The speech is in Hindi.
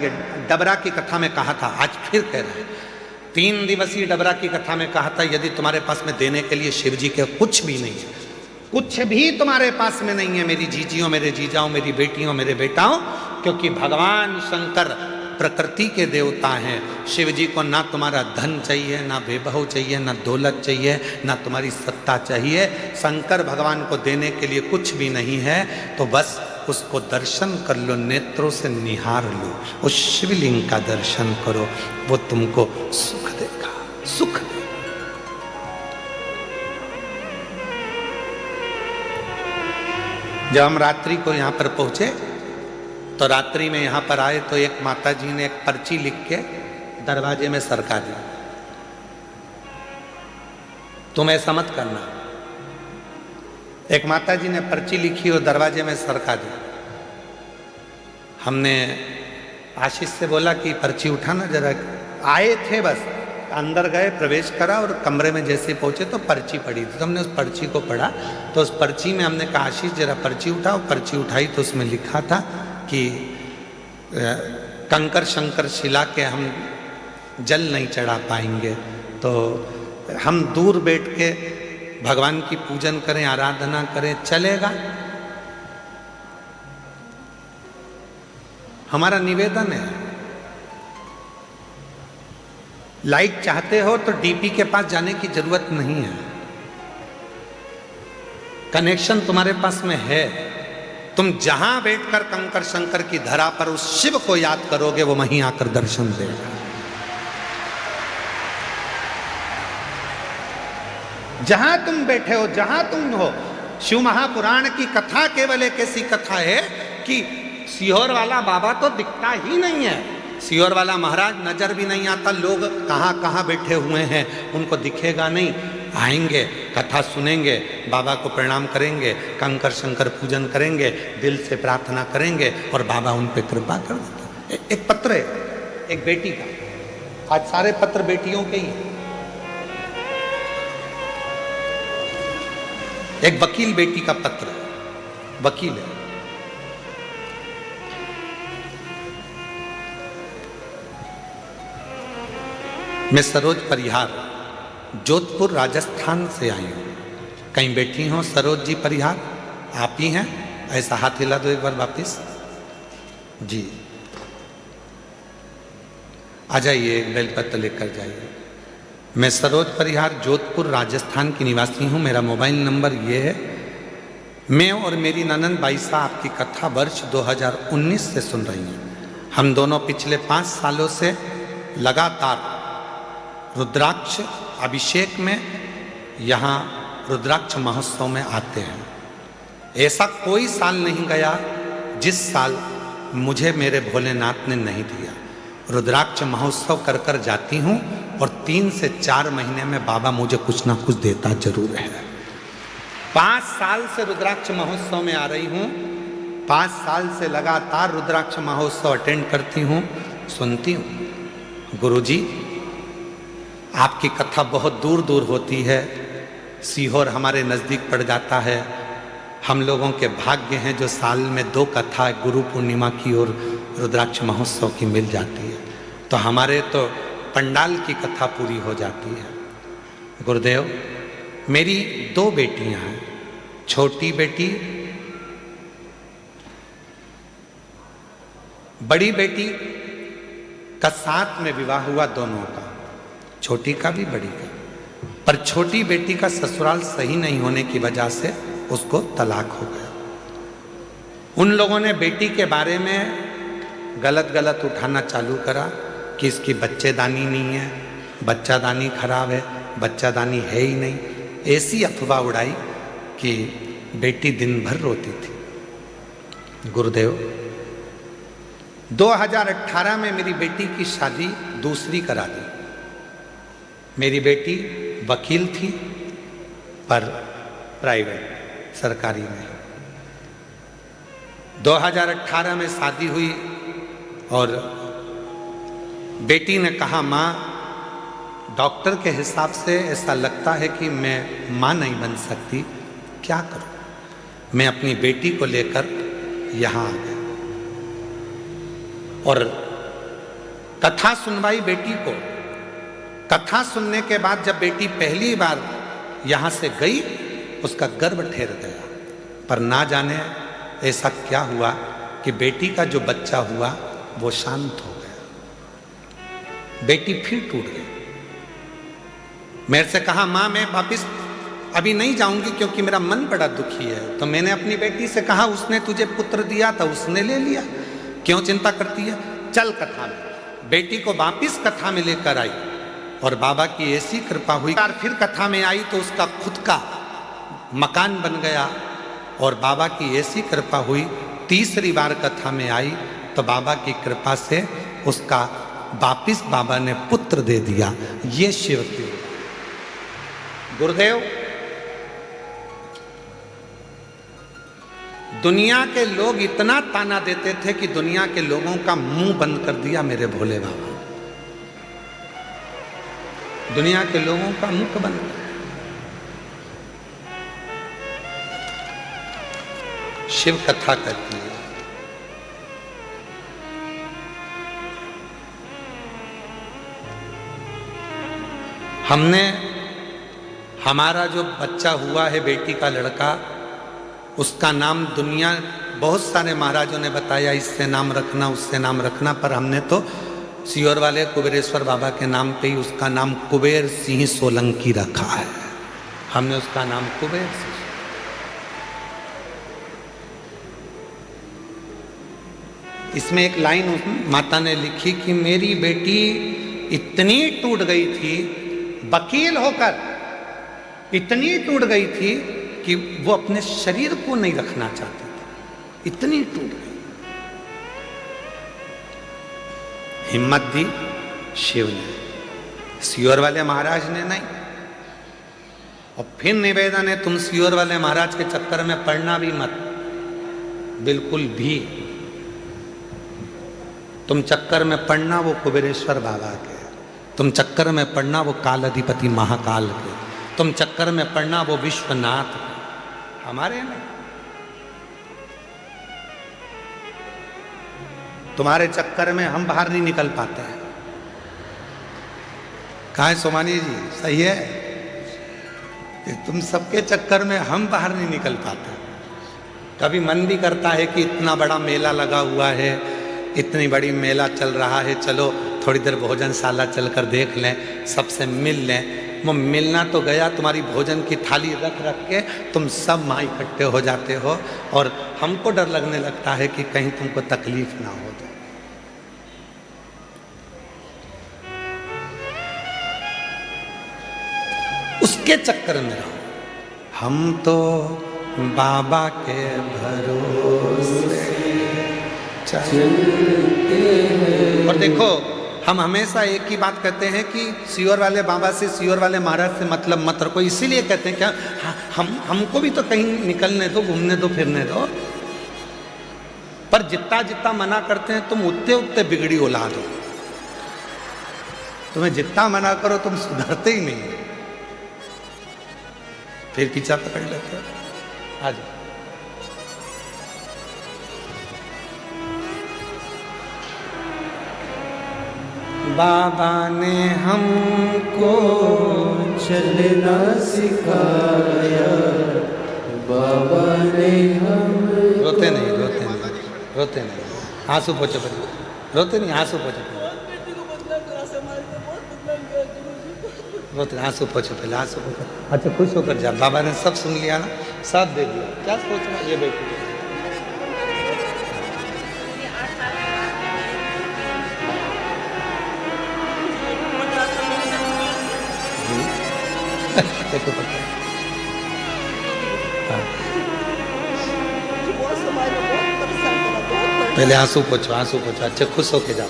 जाएंगे। डबरा की कथा में कहा था, आज फिर कह रहे हैं, 3 दिवसीय डबरा की कथा में कहा था, यदि तुम्हारे पास में देने के लिए शिव जी के कुछ भी नहीं है, कुछ भी तुम्हारे पास में नहीं है मेरी जीजियों, मेरे जीजाओं, मेरी बेटियों, मेरे बेटाओं, क्योंकि भगवान शंकर प्रकृति के देवता हैं। शिव जी को ना तुम्हारा धन चाहिए, ना वैभव चाहिए, ना दौलत चाहिए, ना तुम्हारी सत्ता चाहिए। शंकर भगवान को देने के लिए कुछ भी नहीं है, तो बस उसको दर्शन कर लो, नेत्रों से निहार लो, उस शिवलिंग का दर्शन करो, वो तुमको सुख देगा, सुख देगा। जब हम रात्रि को यहाँ पर पहुंचे तो रात्रि में यहाँ पर आए तो एक माता जी ने एक पर्ची लिख के दरवाजे में सरका दी, तुम ऐसा मत करना। एक माता जी ने पर्ची लिखी और दरवाजे में सरका दी। हमने आशीष से बोला कि पर्ची उठाना जरा, आए थे बस, अंदर गए, प्रवेश करा और कमरे में जैसे पहुंचे तो पर्ची पड़ी थी, तो हमने उस पर्ची को पढ़ा। तो उस पर्ची में हमने कहा आशीष जरा पर्ची उठाओ। पर्ची उठाई तो उसमें लिखा था कि कंकर शंकर शिला के हम जल नहीं चढ़ा पाएंगे, तो हम दूर बैठ के भगवान की पूजन करें, आराधना करें, चलेगा? हमारा निवेदन है, लाइक चाहते हो तो डीपी के पास जाने की जरूरत नहीं है, कनेक्शन तुम्हारे पास में है। तुम जहां बैठकर कंकर शंकर की धरा पर उस शिव को याद करोगे, वो वहीं आकर दर्शन देगा। जहां तुम बैठे हो, जहां तुम हो, शिव महापुराण की कथा केवल एक ऐसी कथा है कि सीहोर वाला बाबा तो दिखता ही नहीं है, सीहोर वाला महाराज नजर भी नहीं आता, लोग कहाँ कहाँ बैठे हुए हैं उनको दिखेगा नहीं। आएंगे, कथा सुनेंगे, बाबा को प्रणाम करेंगे, कंकर शंकर पूजन करेंगे, दिल से प्रार्थना करेंगे और बाबा उन पे कृपा कर देते। एक पत्र है एक बेटी का, आज सारे पत्र बेटियों के ही हैं। एक वकील बेटी का पत्र, वकील है, मैं सरोज परिहार जोधपुर राजस्थान से आई हूं। कहीं बैठी हो सरोज जी परिहार? आप ही हैं? ऐसा हाथ हिला दो एक बार वापिस जी। आ जाइए, एक बेलपत्र लेकर जाइए। मैं सरोज परिहार जोधपुर राजस्थान की निवासी हूं। मेरा मोबाइल नंबर ये है। मैं और मेरी ननंद बाईसा आपकी कथा वर्ष 2019 से सुन रही हैं। हम दोनों पिछले 5 सालों से लगातार रुद्राक्ष अभिषेक में, यहाँ रुद्राक्ष महोत्सव में आते हैं। ऐसा कोई साल नहीं गया जिस साल मुझे मेरे भोलेनाथ ने नहीं दिया। रुद्राक्ष महोत्सव कर कर जाती हूँ और 3 से 4 महीने में बाबा मुझे कुछ ना कुछ देता जरूर है। 5 साल से रुद्राक्ष महोत्सव में आ रही हूँ, 5 साल से लगातार रुद्राक्ष महोत्सव अटेंड करती हूँ, सुनती हूँ। गुरुजी, आपकी कथा बहुत दूर दूर होती है, सीहोर हमारे नज़दीक पड़ जाता है। हम लोगों के भाग्य हैं जो साल में 2 कथा गुरु पूर्णिमा की और रुद्राक्ष महोत्सव की मिल जाती है, तो हमारे तो पंडाल की कथा पूरी हो जाती है। गुरुदेव, मेरी 2 बेटियां हैं। छोटी बेटी, बड़ी बेटी का साथ में विवाह हुआ दोनों का, छोटी का भी बड़ी का, पर छोटी बेटी का ससुराल सही नहीं होने की वजह से उसको तलाक हो गया। उन लोगों ने बेटी के बारे में गलत गलत उठाना चालू करा कि इसकी बच्चेदानी नहीं है, बच्चादानी खराब है, बच्चादानी है ही नहीं। ऐसी अफवाह उड़ाई कि बेटी दिन भर रोती थी। गुरुदेव, 2018 में मेरी बेटी की शादी दूसरी करा दी। मेरी बेटी वकील थी पर प्राइवेट, सरकारी नहीं। 2018 में शादी हुई और बेटी ने कहा, माँ, डॉक्टर के हिसाब से ऐसा लगता है कि मैं माँ नहीं बन सकती, क्या करूं? मैं अपनी बेटी को लेकर यहाँ आ गया और कथा सुनवाई बेटी को। कथा सुनने के बाद जब बेटी पहली बार यहां से गई, उसका गर्भ ठेर गया। पर ना जाने ऐसा क्या हुआ कि बेटी का जो बच्चा हुआ वो शांत हो गया। बेटी फिर टूट गई। मेरे से कहा, मां मैं वापिस अभी नहीं जाऊंगी क्योंकि मेरा मन बड़ा दुखी है। तो मैंने अपनी बेटी से कहा, उसने तुझे पुत्र दिया था, उसने ले लिया, क्यों चिंता करती है, चल कथा में। बेटी को वापिस कथा में लेकर आई और बाबा की ऐसी कृपा हुई। फिर कथा में आई तो उसका खुद का मकान बन गया और बाबा की ऐसी कृपा हुई। तीसरी बार कथा में आई तो बाबा की कृपा से उसका वापिस बाबा ने पुत्र दे दिया। ये शिव की गुरुदेव। दुनिया के लोग इतना ताना देते थे कि दुनिया के लोगों का मुंह बंद कर दिया मेरे भोले बाबा। दुनिया के लोगों का मुख बंद कर। शिव कथा करती है। हमने हमारा जो बच्चा हुआ है, बेटी का लड़का, उसका नाम दुनिया बहुत सारे महाराजों ने बताया, इससे नाम रखना उससे नाम रखना, पर हमने तो सीहोर वाले कुबेरेश्वर बाबा के नाम पे ही उसका नाम कुबेर सिंह सोलंकी रखा है। हमने उसका नाम कुबेर सिंह। इसमें एक लाइन माता ने लिखी कि मेरी बेटी इतनी टूट गई थी, वकील होकर इतनी टूट गई थी कि वो अपने शरीर को नहीं रखना चाहती थी, इतनी टूट गई। हिम्मत दी शिव ने, सीहोर वाले महाराज ने नहीं। और फिर निवेदन है, तुम सीहोर वाले महाराज के चक्कर में पड़ना भी मत, बिल्कुल भी। तुम चक्कर में पड़ना वो कुबेरेश्वर बाबा के, तुम चक्कर में पड़ना वो काल अधिपति महाकाल के, तुम चक्कर में पड़ना वो विश्वनाथ, हमारे नहीं। तुम्हारे चक्कर में हम बाहर नहीं निकल पाते हैं। कहा है सोमानी जी, सही है कि तुम सबके चक्कर में हम बाहर नहीं निकल पाते। कभी मन भी करता है कि इतना बड़ा मेला लगा हुआ है, इतनी बड़ी मेला चल रहा है, चलो थोड़ी देर भोजनशाला चलकर देख लें, सबसे मिल लें। वो मिलना तो गया, तुम्हारी भोजन की थाली रख रख के तुम सब माँ इकट्ठे हो जाते हो और हमको डर लगने लगता है कि कहीं तुमको तकलीफ ना हो जाए। उसके चक्कर में रहो। हम तो बाबा के भरोसे चलते हैं। और देखो, हम हमेशा एक ही बात कहते हैं कि सीहोर वाले बाबा से, सीहोर वाले महाराज से मतलब मत रखो। इसीलिए कहते हैं क्या, हमको भी तो कहीं निकलने दो, घूमने दो, फिरने दो। पर जितना जितना मना करते हैं तुम उतने उतने बिगड़ी औलाद हो। तुम्हें जितना मना करो तुम सुधरते ही नहीं, फिर पीछा पकड़ लेते हो। आ जाओ। बाबा ने हमको चलना सिखाया, बाबा ने हम। रोते नहीं, रोते नहीं, रोते नहीं, आंसू पोछो पहले, रोते नहीं, आंसू पोछो पहले, रोते आंसू पोछो पहले, आंसू पोछो। अच्छा खुश होकर जा, बाबा ने सब सुन लिया ना, सब दे दिया, क्या सोचना। ये बेटी देखो पता है। पहले आंसू पोछो, आंसू पोछो, अच्छे खुश होके जाओ।